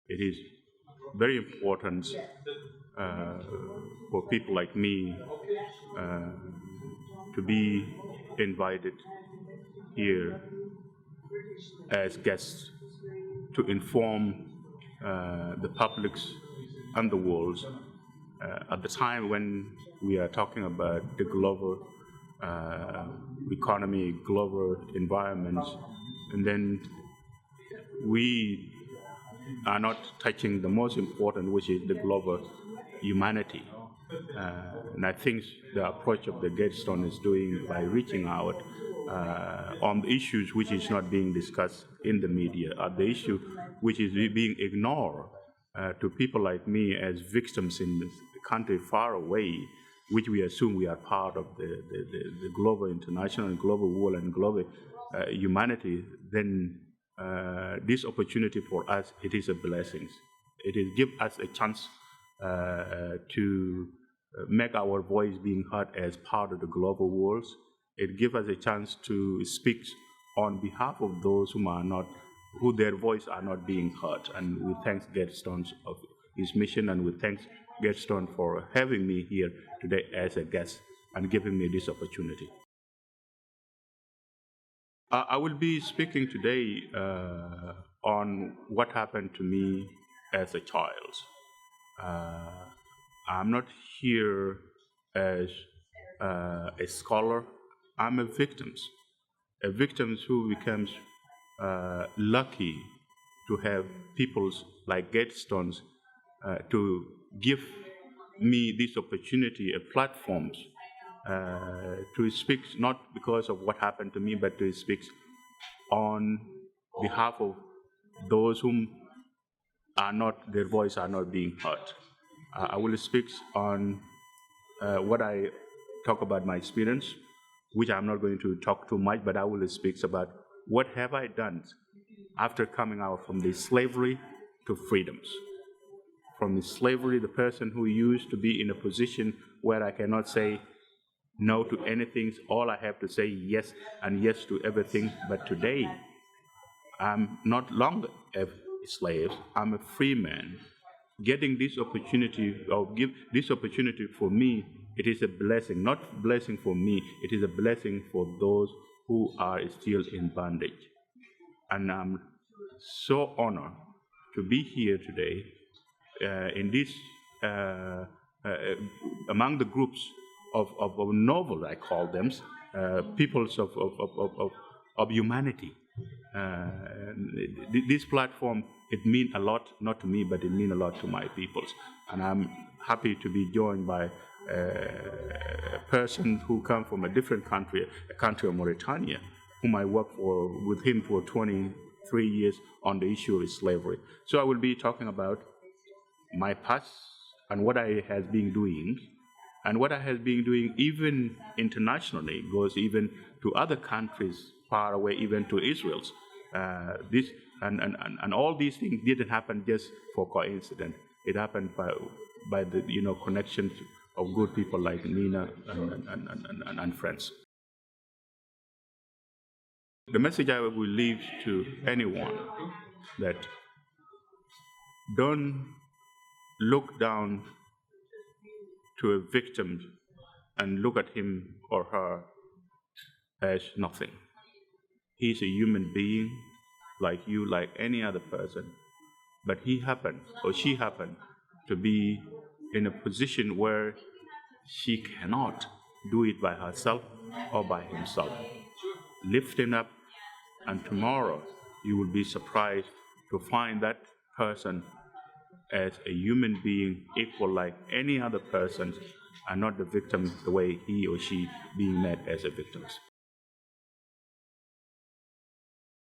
It is very important for people like me to be invited here as guests to inform the publics and the world at the time when we are talking about the global economy, global environment, and then we are not touching the most important, which is the global humanity. And I think the approach of the Gatestone is doing by reaching out on the issues which is not being discussed in the media, the issue which is being ignored to people like me as victims in this country far away, which we assume we are part of the global international and global world and global humanity, then this opportunity for us, it is a blessing. It is give us a chance to make our voice being heard as part of the global world. It gives us a chance to speak on behalf of those who their voice are not being heard. And we thank Gatestone of his mission, and we thank Gatestone for having me here today as a guest and giving me this opportunity. I will be speaking today on what happened to me as a child. I'm not here as a scholar. I'm a victim who becomes lucky to have people like Gatestone to give me this opportunity, a platform to speak, not because of what happened to me, but to speak on behalf of those whom their voice are not being heard. I will speak on what I talk about my experience, which I'm not going to talk too much, but I will speak about what have I done after coming out from the slavery to freedoms. From the slavery, the person who used to be in a position where I cannot say no to anything, all I have to say yes and yes to everything. But today, I'm not longer a slave, I'm a free man. Getting this opportunity, or give this opportunity for me, it is a blessing, not blessing for me, it is a blessing for those who are still in bondage. And I'm so honored to be here today in this, among the groups of noble, I call them, peoples of humanity. This platform, it means a lot, not to me, but it means a lot to my peoples. And I'm happy to be joined by a person who comes from a different country, a country of Mauritania, whom I worked with him for 23 years on the issue of slavery. So I will be talking about my past and what I have been doing, and what I have been doing even internationally, goes even to other countries far away, even to Israel. This and all these things didn't happen just for coincidence. It happened by the connections of good people like Nina and friends. The message I will leave to anyone that don't look down to a victim and look at him or her as nothing. He's a human being like you, like any other person. But he happened, or she happened, to be in a position where she cannot do it by herself or by himself. Lift him up, and tomorrow you will be surprised to find that person as a human being equal like any other person, and not the victim the way he or she being met as a victim.